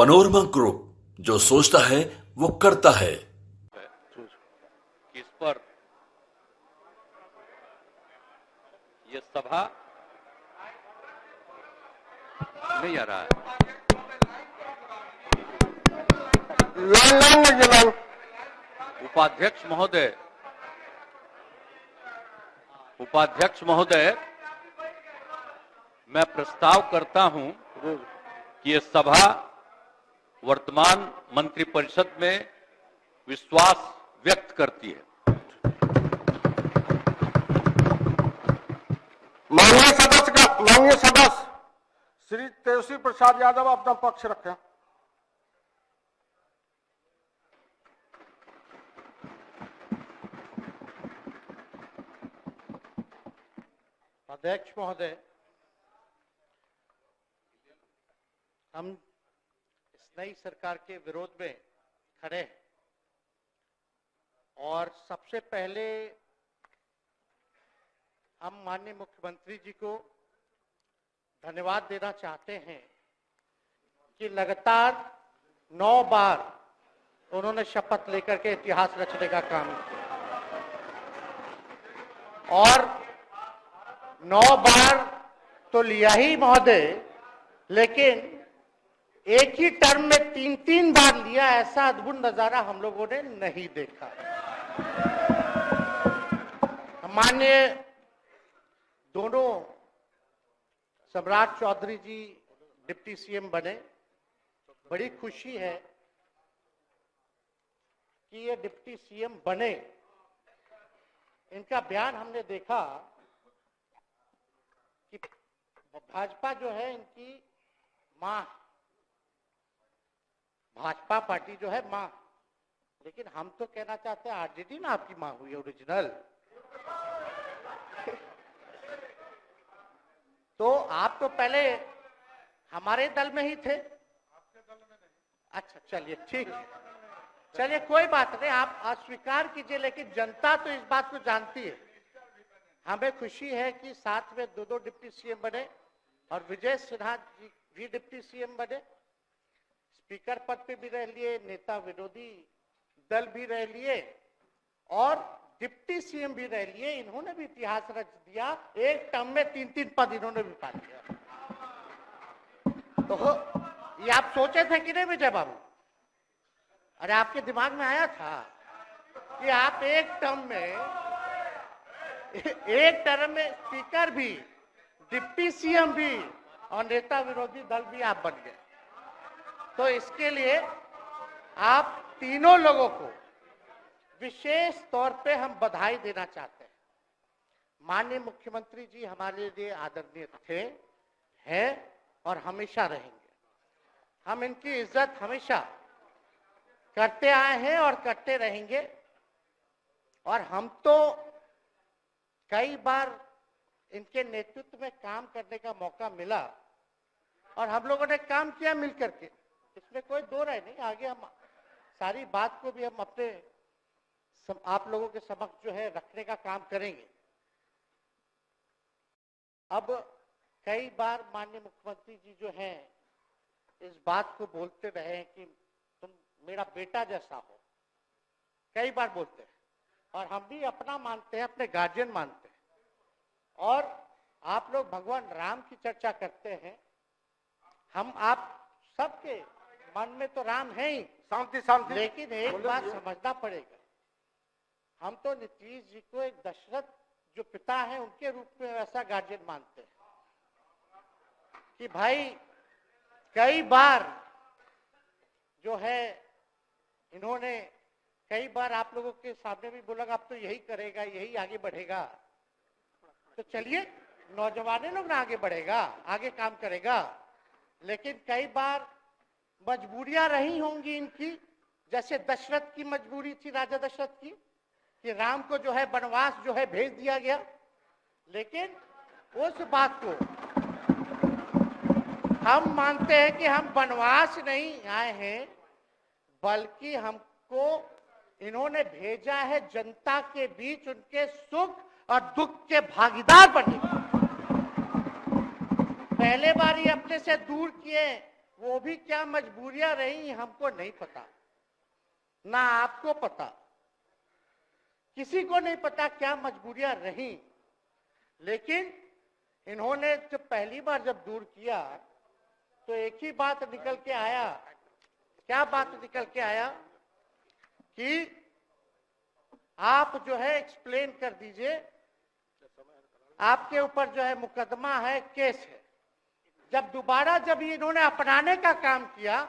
Panorama group, जो सोचता है वो करता है। इस पर ये सभा नहीं आ रहा है। उपाध्यक्ष महोदय, मैं प्रस्ताव करता हूं कि ये सभा वर्तमान मंत्रिपरिषद में विश्वास व्यक्त करती है। माननीय सदस्य श्री तेजस्वी प्रसाद यादव अपना पक्ष रखें। अध्यक्ष महोदय, हम इस नई सरकार के विरोध में खड़े हैं और सबसे पहले हम माननीय मुख्यमंत्री जी को धन्यवाद देना चाहते हैं कि लगातार 9 बार उन्होंने शपथ लेकर के इतिहास रचने का काम किया और 9 बार तो लिया ही महोदय, लेकिन एक ही टर्म में 3-3 बार लिया, ऐसा अद्भुत नजारा हम लोगों ने नहीं देखा। माननीय दोनों सम्राट चौधरी जी डिप्टी सीएम बने, बड़ी खुशी है कि ये डिप्टी सीएम बने। इनका बयान हमने देखा कि भाजपा जो है इनकी मां, भाजपा पार्टी जो है मां, लेकिन हम तो कहना चाहते हैं आरजेडी ना आपकी मां हुई ओरिजिनल। तो आप तो पहले हमारे दल में ही थे। आपके दल में नहीं। अच्छा, चलिए ठीक है, चलिए कोई बात नहीं, आप अस्वीकार कीजिए, लेकिन जनता तो इस बात को जानती है। हमें खुशी है कि साथ में 2 डिप्टी सीएम बने और विजय सिन्हा जी भी डिप्टी सीएम बने, स्पीकर पद पे भी रह लिए, नेता विरोधी दल भी रह लिए और डिप्टी सीएम भी रह लिए। इन्होंने भी इतिहास रच दिया, एक टर्म में 3-3 पद इन्होंने भी पा लिया। तो ये आप सोचे थे कि नहीं विजय बाबू? अरे आपके दिमाग में आया था कि आप एक टर्म में स्पीकर भी, डिप्टी सीएम भी और नेता विरोधी दल भी आप बन गए। तो इसके लिए आप तीनों लोगों को विशेष तौर पे हम बधाई देना चाहते हैं। माननीय मुख्यमंत्री जी हमारे लिए आदरणीय थे, हैं और हमेशा रहेंगे। हम इनकी इज्जत हमेशा करते आए हैं और करते रहेंगे। और हम तो कई बार इनके नेतृत्व में काम करने का मौका मिला और हम लोगों ने काम किया मिल करके, इसमें कोई दो राय नहीं। आगे हम सारी बात को भी हम अपने आप लोगों के समक्ष जो है रखने का काम करेंगे। अब कई बार माननीय मुख्यमंत्री जी जो हैं इस बात को बोलते रहे हैं कि तुम मेरा बेटा जैसा हो, कई बार बोलते हैं और हम भी अपना मानते हैं, अपने गार्जियन मानते हैं। और आप लोग भगवान राम की चर्चा करते हैं, हम आप सबके मन में तो राम है ही, शांति, लेकिन एक बात समझना पड़ेगा, हम तो नीतीश जी को एक दशरथ जो पिता है उनके रूप में वैसा गार्जियन मानते हैं कि भाई कई बार जो है इन्होंने कई बार आप लोगों के सामने भी बोला अब तो यही करेगा, यही आगे बढ़ेगा। तो चलिए नौजवान लोग ना आगे बढ़ेगा, आगे काम करेगा, लेकिन कई बार मजबूरियां रही होंगी इनकी, जैसे दशरथ की मजबूरी थी, राजा दशरथ की, कि राम को जो है वनवास जो है भेज दिया गया। लेकिन उस बात को हम मानते हैं कि हम वनवास नहीं आए हैं, बल्कि हमको इन्होंने भेजा है जनता के बीच उनके सुख और दुख के भागीदार बनने। पहले बार ये अपने से दूर किए वो भी क्या मजबूरियां रही हमको नहीं पता, ना आपको पता, किसी को नहीं पता क्या मजबूरियां रही। लेकिन इन्होंने जब पहली बार जब दूर किया तो एक ही बात निकल के आया। क्या बात निकल के आया कि आप जो है एक्सप्लेन कर दीजिए, आपके ऊपर जो है मुकदमा है, केस है। जब दोबारा जब इन्होंने अपनाने का काम किया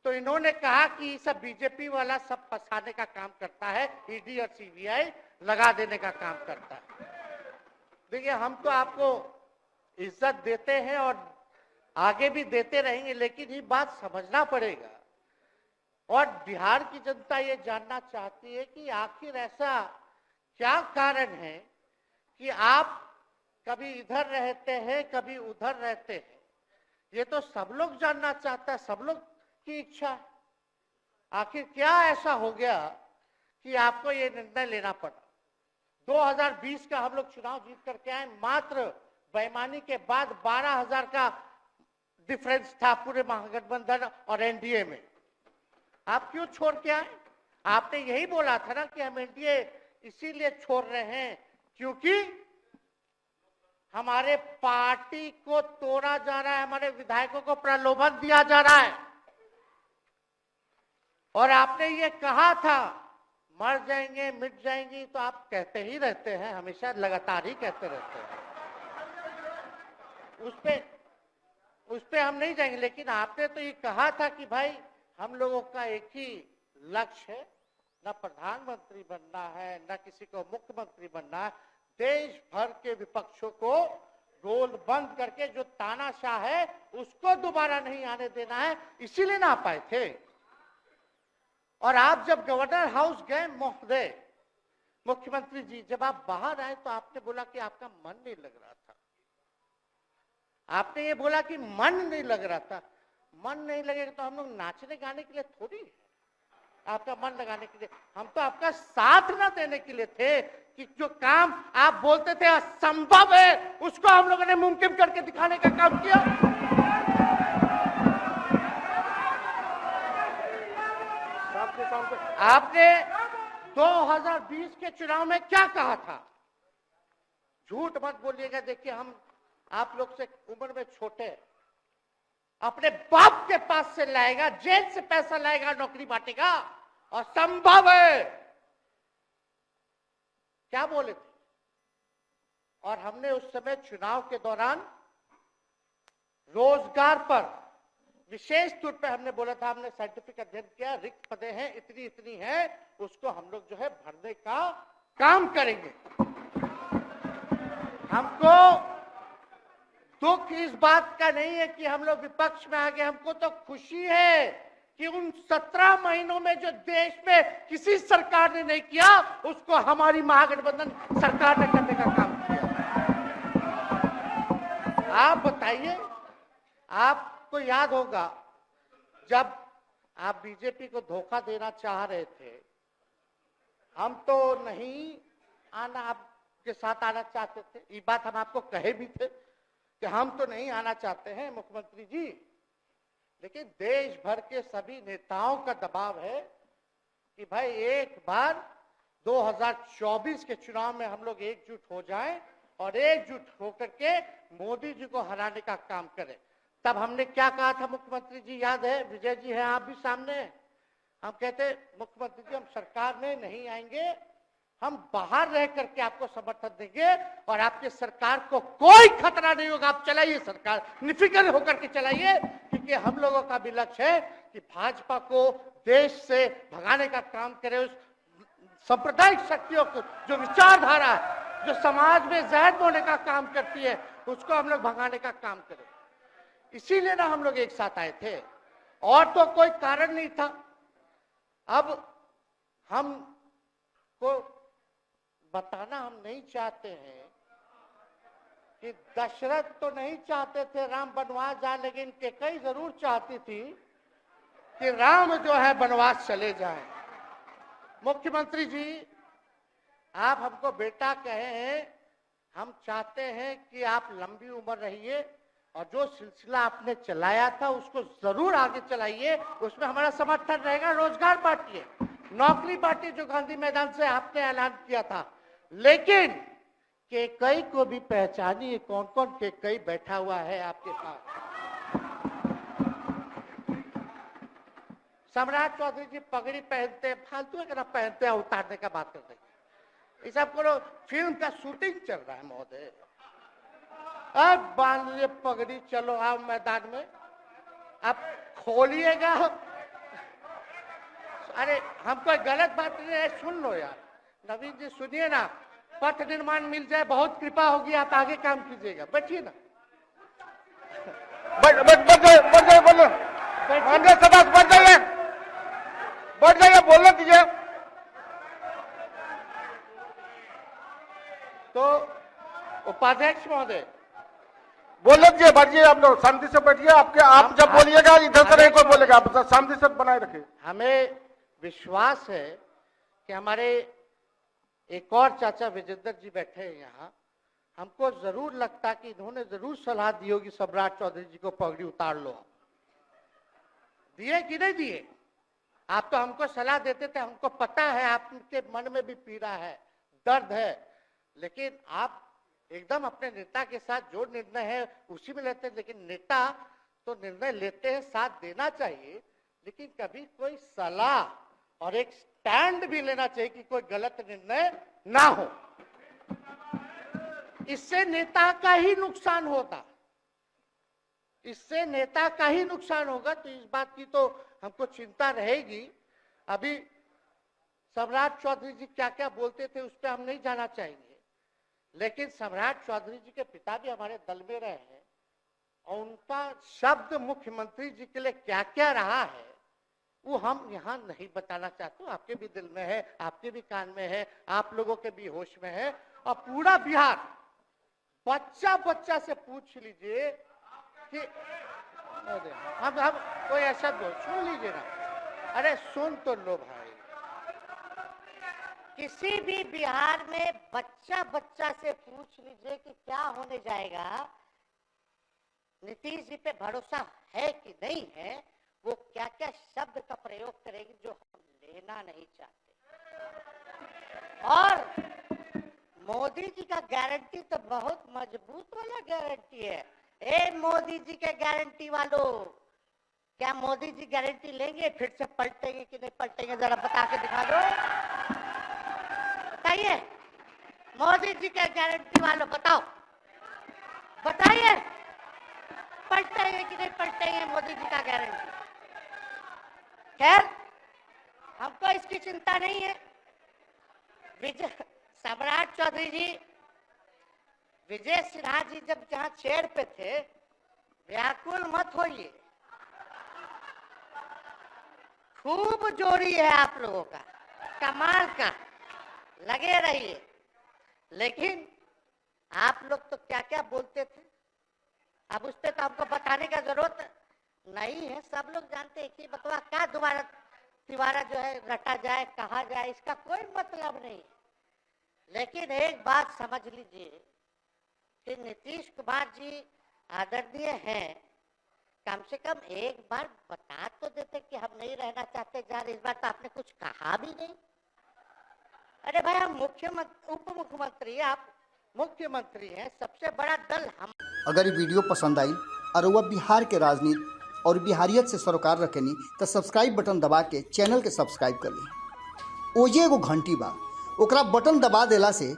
तो इन्होंने कहा कि सब बीजेपी वाला सब फंसाने का काम करता है, ईडी और सीबीआई लगा देने का काम करता है। देखिए, हम तो आपको इज्जत देते हैं और आगे भी देते रहेंगे, लेकिन ये बात समझना पड़ेगा। और बिहार की जनता ये जानना चाहती है कि आखिर ऐसा क्या कारण है कि आप कभी इधर रहते हैं, कभी उधर रहते हैं। ये तो सब लोग जानना चाहता है, सब लोग की इच्छा है। आखिर क्या ऐसा हो गया कि आपको ये निर्णय लेना पड़ा। 2020 का हम लोग चुनाव जीत करके आए, मात्र बेईमानी के बाद 12,000 का डिफरेंस था पूरे महागठबंधन और एनडीए में। आप क्यों छोड़ के आए? आपने यही बोला था ना कि हम एनडीए इसीलिए छोड़ रहे हैं क्योंकि हमारे पार्टी को तोड़ा जा रहा है, हमारे विधायकों को प्रलोभन दिया जा रहा है। और आपने ये कहा था मर जाएंगे, मिट जाएंगी, तो आप कहते ही रहते हैं, हमेशा लगातार ही कहते रहते हैं। उस पे हम नहीं जाएंगे, लेकिन आपने तो ये कहा था कि भाई हम लोगों का एक ही लक्ष्य है, न प्रधानमंत्री बनना है, न किसी को मुख्यमंत्री बनना है। देश भर के विपक्षों को गोल बंद करके जो तानाशाह है उसको दोबारा नहीं आने देना है, इसीलिए ना आ पाए थे। और आप जब गवर्नर हाउस गए महोदय, मुख्यमंत्री जी, जब आप बाहर आए तो आपने बोला कि आपका मन नहीं लग रहा था। आपने ये बोला कि मन नहीं लग रहा था। मन नहीं लगेगा तो हम लोग नाचने गाने के लिए थोड़ी है, आपका मन लगाने के लिए। हम तो आपका साथ ना देने के लिए थे कि जो काम आप बोलते थे असंभव है, उसको हम लोगों ने मुमकिन करके दिखाने का काम किया। आपने 2020 के चुनाव में क्या कहा था? झूठ मत बोलिएगा। देखिए, हम आप लोग से उम्र में छोटे, अपने बाप के पास से लाएगा, जेल से पैसा लाएगा, नौकरी बांटेगा, और संभव है, क्या बोले थे? और हमने उस समय चुनाव के दौरान रोजगार पर विशेष तौर पे हमने बोला था, हमने साइंटिफिक अध्ययन किया, रिक्त पदें हैं इतनी इतनी है, उसको हम लोग जो है भरने का काम करेंगे। हमको दुख इस बात का नहीं है कि हम लोग विपक्ष में आ गए, हमको तो खुशी है कि उन 17 महीनों में जो देश में किसी सरकार ने नहीं किया, उसको हमारी महागठबंधन सरकार ने करने का काम किया। आप बताइए, आपको याद होगा जब आप बीजेपी को धोखा देना चाह रहे थे, हम तो नहीं आना, आपके साथ आना चाहते थे। ये बात हम आपको कहे भी थे कि हम तो नहीं आना चाहते हैं मुख्यमंत्री जी, लेकिन देश भर के सभी नेताओं का दबाव है कि भाई एक बार 2024 के चुनाव में हम लोग एकजुट हो जाएं और एकजुट होकर के मोदी जी को हराने का काम करें। तब हमने क्या कहा था मुख्यमंत्री जी, याद है? विजय जी हैं, आप भी सामने। हम कहते मुख्यमंत्री जी, हम सरकार में नहीं आएंगे, हम बाहर रह करके आपको समर्थन देंगे और आपके सरकार को कोई खतरा नहीं होगा, आप चलाइए सरकार, निफिक्र होकर के चलाइए, क्योंकि हम लोगों का भी लक्ष्य है कि भाजपा को देश से भगाने का काम करे। उस सांप्रदायिक शक्तियों को, जो विचारधारा है, जो समाज में जहर बोने का काम करती है, उसको हम लोग भगाने का काम करें। इसीलिए ना हम लोग एक साथ आए थे, और तो कोई कारण नहीं था। अब हम को बताना हम नहीं चाहते हैं कि दशरथ तो नहीं चाहते थे राम वनवास जाए, लेकिन कैकेयी जरूर चाहती थी कि राम जो है वनवास चले जाएं। मुख्यमंत्री जी, आप हमको बेटा कहे हैं, हम चाहते हैं कि आप लंबी उम्र रहिए और जो सिलसिला आपने चलाया था उसको जरूर आगे चलाइए, उसमें हमारा समर्थन रहेगा। रोजगार बांटिए, नौकरी बांटिए, जो गांधी मैदान से आपने ऐलान किया था। लेकिन केकई को भी पहचानिए, कौन कौन केकई बैठा हुआ है आपके पास। सम्राट चौधरी जी पगड़ी पहनते हैं, फालतू है पहनते हैं, उतारने का बात करते हैं। ये सब करो, फिल्म का शूटिंग चल रहा है महोदय। अब बांध लिए पगड़ी, चलो आओ मैदान में, अब खोलिएगा। अरे हम कोई गलत बात नहीं है, सुन लो यार। नवीन जी सुनिए ना, पथ निर्माण मिल जाए, बहुत कृपा होगी, आप आगे काम कीजिएगा। बैठिए ना, बढ़ जाइए, बोलने दीजिए। तो उपाध्यक्ष महोदय बोलने दीजिए, बैठिए, आप लोग शांति से बैठिए। आप जब बोलिएगा इधर से नहीं कोई बोलेगा, आप शांति से बनाए रखिए। हमें विश्वास है कि हमारे एक और चाचा विजेंद्र जी बैठे हैं यहाँ, हमको जरूर लगता कि इन्होंने जरूर सलाह दी होगी सम्राट चौधरी जी को पगड़ी उतार लो। दिए कि नहीं दिए? आप तो हमको सलाह देते थे, हमको पता है आपके मन में भी पीड़ा है, दर्द है, लेकिन आप एकदम अपने नेता के साथ जो निर्णय है उसी में लेते हैं। लेकिन नेता तो निर्णय लेते हैं, साथ देना चाहिए, लेकिन कभी कोई सलाह और एक स्टैंड भी लेना चाहिए कि कोई गलत निर्णय ना हो। इससे नेता का ही नुकसान होता, इससे नेता का ही नुकसान होगा। तो इस बात की तो हमको चिंता रहेगी। अभी सम्राट चौधरी जी क्या क्या बोलते थे उस पर हम नहीं जाना चाहेंगे, लेकिन सम्राट चौधरी जी के पिता भी हमारे दल में रहे हैं और उनका शब्द मुख्यमंत्री जी के लिए क्या क्या रहा है वो हम यहाँ नहीं बताना चाहते। आपके भी दिल में है, आपके भी कान में है, आप लोगों के भी होश में है। और पूरा बिहार बच्चा बच्चा से पूछ लीजिए कि हम कोई ऐसा बोल, सुन लीजिए ना, अरे सुन तो लो भाई। किसी भी बिहार में बच्चा बच्चा से पूछ लीजिए कि क्या होने जाएगा, नीतीश जी पे भरोसा है कि नहीं है, वो क्या क्या शब्द का प्रयोग करेगी जो हम लेना नहीं चाहते। और मोदी जी का गारंटी तो बहुत मजबूत वाला गारंटी है। ए मोदी जी के गारंटी वालों, क्या मोदी जी गारंटी लेंगे फिर से पलटेंगे कि नहीं पलटेंगे? जरा बता के दिखा दो, बताइए। मोदी जी के गारंटी वालों बताओ, बताइए, पलटेंगे कि नहीं पलटेंगे मोदी जी का गारंटी? खैर हमको इसकी चिंता नहीं है। सम्राट चौधरी जी, विजय सिन्हा जी जब जहां चेयर पे थे, व्याकुल मत होइए, खूब जोड़ी है आप लोगों का, कमाल का, लगे रहिए। लेकिन आप लोग तो क्या क्या बोलते थे, अब उस पर तो हमको बताने का जरूरत नहीं है, सब लोग जानते हैं कि बतवा क्या दोबारा तिवारा जो है रटा जाए, कहा जाए, इसका कोई मतलब नहीं। लेकिन एक बात समझ लीजिए कि नीतीश कुमार जी आदरणीय हैं, कम से कम एक बार बता तो देते कि हम नहीं रहना चाहते जहां। इस बार तो आपने कुछ कहा भी नहीं। अरे भाई हम मुख्यमंत्री, उप मुख्यमंत्री, आप मुख्यमंत्री हैं, सबसे बड़ा दल हम। अगर ये वीडियो पसंद आई और वह बिहार के राजनीति और बिहारियत से सरोकार रखेनी तो सब्सक्राइब बटन दबा के चैनल के सब्सक्राइब कर ली। ओजे एगो घंटी बा, ओकरा बटन दबा देला से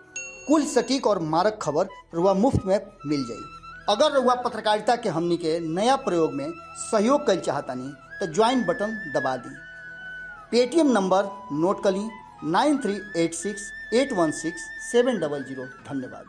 कुल सटीक और मारक खबर रुआ मुफ्त में मिल जाई। अगर रुआ पत्रकारिता के हमनी के नया प्रयोग में सहयोग कर चाहतानी तो ज्वाइन बटन दबा दी। पेटीएम नंबर नोट कर ली 9386816700। धन्यवाद।